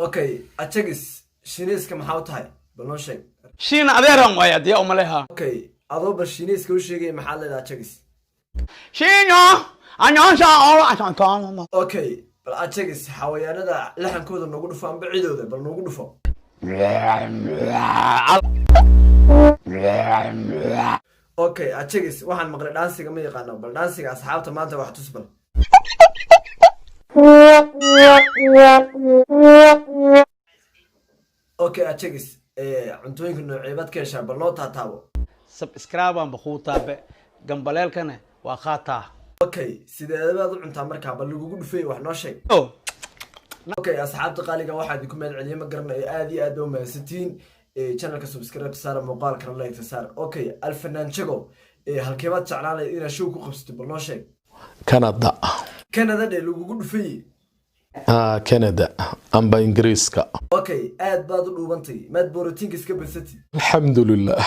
Okay, achagis shineeska maxaa u tahay bal noo sheeg. shiina adeeran way adiya uma leha Okay, adoo bal shineeska u sheegay maxaa leedahay achagis. shiino anyonsha oo asantaan Okay, bal achagis xawayaanada laxankooda nagu dhufo amba cidooda bal nagu dhufo. Okay, achagis waxaan maqlay dhaansiga ma yaqaano bal dhaansiga asxaabta maanta wax tus bal. Okay, achagis cuntooyinka nooceebad ka heshaa bal noo taataabo. subscribe aan baquu taabe gambaleelkana waa qaataa Okay, sideedaad u cuntaa markaa bal lagugu dhufay wax noo sheeg. Okay, asxaabta qaaliga waxaad ku meel celiyay ma garanayo aad iyo aad u mahadsantiin channelka subscribe saar muuqaalka like saar. Okay, Alfanaan Jago halkeebaad jeclaanay inaad show ku qabsato bal noo sheeg. Canada de lagugu dhufay. Canada amba Ingiriiska. Okay, aad baad u dhuubantay maad borotiinka iska badsatay. Alxamdulillah.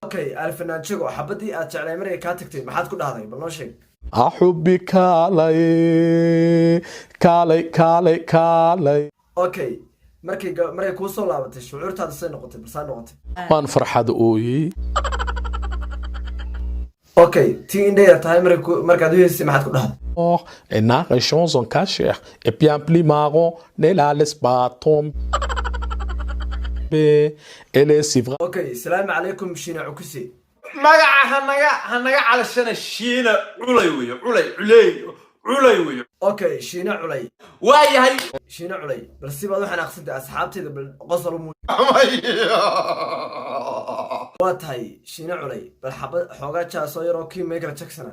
Okay, Alfanaan Jago xabadii aad jeclay markay ka tagtay maxaad ku dhahday bal noo sheeg. Axubbi kaalay. Okay, markay ku soo laabatay shucuurtaada say noqotay balsa noqotay. waan farxad ooyay. Okay, tii indheer tahay markaad u heysay maxaad ku dhahday. Et na régions en cachère et bien plus marron ne la laisse pas tomber. Elle est si vrai. Okay, salaam alaykum shiina cukuse. magaca hanaga calashana shiina culay weeyo culay weeyo Okay, shiina culay. waayahay shiina culay bal si baad waxaan aqsantay asxaabteeda bal qosol mu waa tahay shiina culay bal xabad xoogaa jaaso yar oo kii Michael Jackson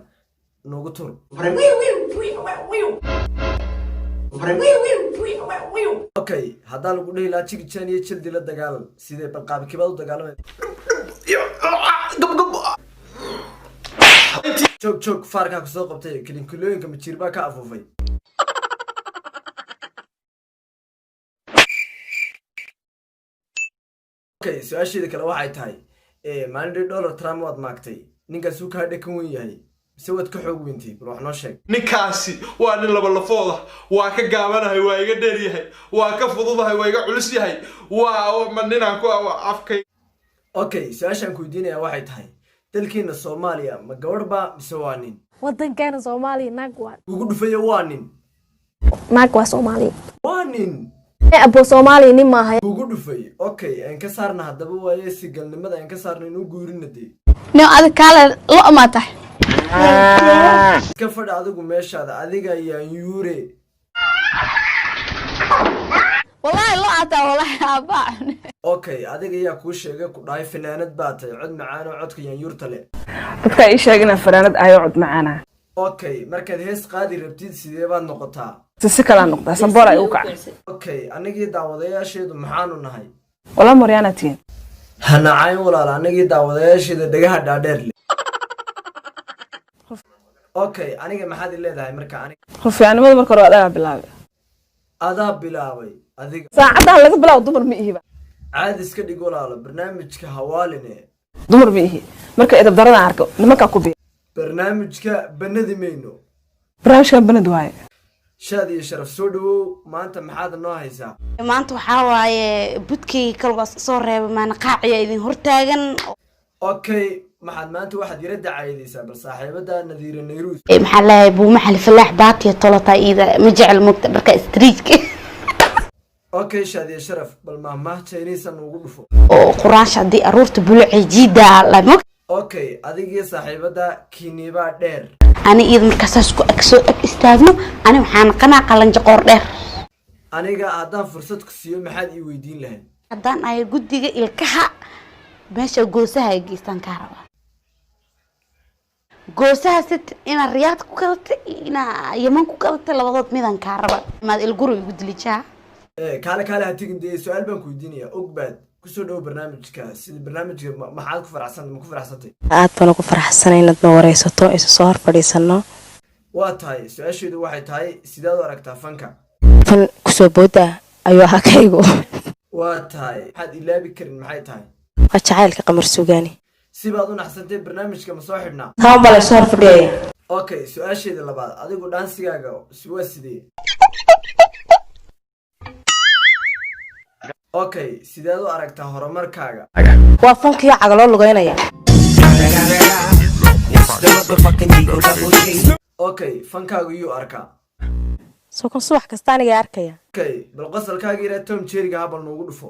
noogu tur. Okay, hadaa lagu dhihi lahaa jigijaan iyo jildi la dagaal sidee bal qaab kibaad u dagaalamay. joog farka ku soo qabtay kilinkilooyinka majiirba ka afuufay. Okay, su'aasheeda kale waxay tahay maalin Donald Trump waad maagtay ninkaas uu ka dhakan weyn yahay mise waad ka xoog weyntay bal wax noo sheeg. ninkaasi waa nin laba lafooda waa ka gaabanahay waa iga dheer yahay waa ka fududahay waa iga culus yahay waa ma ninaan ku afkay. Okay, su'aashan ku weydiinaya waxay tahay dalkeena Soomaaliya ma gabadh ba mise waa nin. waddankeena Soomaaliya naag waa ugu dhufayo waa nin. naag waa Soomaaliya waa nin abo Soomaaliya nin ma ahay ugu dhufay. Okay, aan ka saarna hadaba waaye si galnimada aan ka saarna inuu guurina dee no aad kale lo ma tahay ka fadhi adigu meeshaada adiga ayaan yuure. wallahi lo ata wallahi aba Okay, adiga ayaa ku sheegay ku dhahay fanaanad baa tahay cod macaan oo codka yaan yuurta leh. dadka ay sheegana fanaanad ayo cod macaana. Okay, markaad hees qaadi rabtid sidee baad noqotaa. si kala noqda sanbool ay u kacay. Okay, anigii daawadayaasheedu maxaanu nahay. wala Marianatiin hanacayn walaal anigii daawadayaasheeda dhagaha dhaadheer leh. Okay, aniga maxaad leedahay marka aniga rufiyaanimada marka hore adaa bilaabay. adaa bilaabay adiga saacadaha laga bilaabo dumar ma ihiba caadi iska dhig walaal barnaamijka hawaaline dumar ma ihi marka idab darada arko nimanka ku biir barnaamijka banadi meyno barnaamijka banad waaye. shaad iyo sharaf soo dhawow maanta maxaad noo haysaa. maanta waxa waaye budkii kalbaas soo reebay maana qaaciya idin hortaagan. Okay, maxaad maanta waxaad yara dacaydaysaa bal saaxiibada Nadiira Nayruus. maxaa lahayd buu maxal falaax baatiya tolata ida ma jecel mugta dharka streetki. Okay, shaad iyo sharaf bal mahmaah Chinese ugu dhufo. oo quraan shadi aruurta bulucay jiida la mug. Okay, adiga saaxiibada Kiniba dheer. ani id markaas ku soo istaagno ani waxaan qanaa qalanjo qoor dheer. aniga haddaan fursad ku siiyo maxaad ii weydiin lahayd. haddaan ay guddiga ilkaha meesha goosaha ay geystaan ka rabaa. goosaha sit ina riyaad ku kaltay ina yaman ku kaltay labadood midaan ka raba maad ilguru igu dilijaa. kaale ha tigin dee su'aal baan ku weydiinayaa ogbaad ku soo dhaw barnaamijka sida barnaamijka maxaad ku faraxsantay. aad baan ugu faraxsanahay inaad ma wareysato isu soo hor fadhiisano. waa tahay su'aasheedu waxay tahay sidaad u aragtaa fanka. fan ku soo booda ayuu ahaa kaygu. waa tahay maxaad ilaabi karin maxay tahay. waa jacaylka qamar suugaani. si baad u naxsantay barnaamijka ma soo xidhnaa. taan bale soo hor fadhiyay. Okay, su'aasheeda labaad adigu dhaansigaaga waa sidee. okay sideed u aragtaa horumarkaaga waa fankiyo cagaloo lugeynaya okay fankaagu yuu arkaa soo kan subax kasta aniga arkaya okay bal qosolkaaga ira Tom Jerry habal noogu dhufo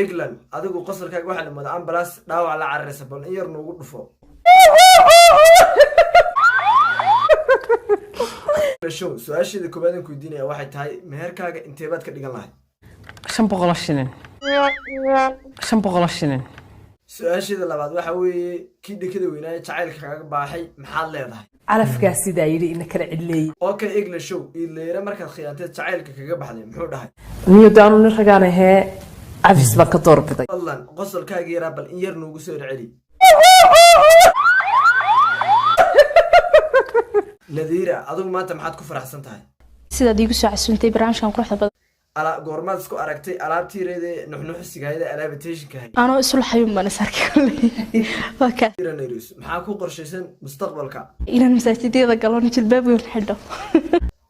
England adigu qosolkaaga waxa la moodaa ambulance dhaawac la cararaysa bal in yar noogu dhufo show su'aashida koobaad ku diinaya waxay tahay meherkaaga intee baad ka dhigan lahayd 500 shilin 500 shilin su'aashida labaad waxa weeye kii dhakada weynaa jacaylka kaga baaxay maxaad leedahay calafkaa sidaa yidhi ina kala cidleeyey okay England show ileera markaad khiyaantay jacaylka kaga baxday muxuu dhahay niyo daanu nin ragaan ahee cafis baan ka doorbiday wallan qosolkaaga yaraa bal in yar noogu soo celi Nadira adigu maanta maxaad ku faraxsan tahay sidaad igu soo casuuntay barnaamijkan quruxda badan ala goormaad isku aragtay alaabtiireede nuxnuxsigaayada alaabateeshinka hay anoo isul xayun baan isarki kulay waka Iranayus maxaa ku qorshaysan mustaqbalka inaan masaajidada galoon jilbaab weyn xidho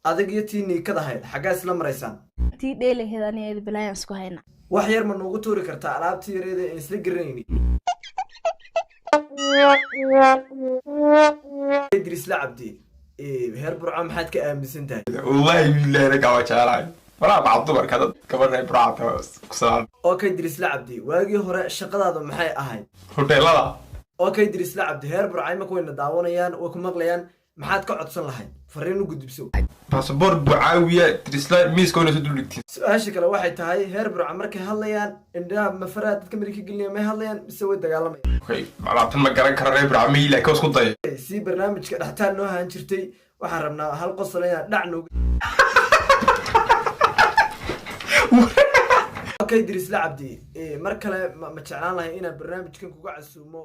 adig iyo tiini ka dahayd xagaa isla maraysaan tii dheelaheeda aniga bilaayaan isku hayna wax yar ma noogu tuuri kartaa alaabtiireede in isla garanayni Idris la Abdi heer burca maxaad ka aaminsan tahay wallahi billahi raka wa jaalay wala bacdu barkada gabarnay burca kusaan okay Idris la Abdi waagii hore shaqadaadu maxay ahayd hoteelada okay Idris la Abdi heer burca ma kuwayna daawanayaan way ku maqlayaan maxaad ka codsan lahayd fariin u gudubso passport bucaawiya trisla miiskoona soo duligtiin su'aasha kale waxay tahay heer burca markay hadlayaan indhaha mafaraad dadka markay gelinayaan may hadlayaan mise way dagaalamayaan okay malaatan ma garan karo reer burca miila ka isku day si barnaamijka dhaxtaan noo haan jirtay waxaan rabnaa hal qosol inaan dhac noogu okay Idris la Abdi mar kale ma jeclaan lahay inaan barnaamijkan kuga casuumo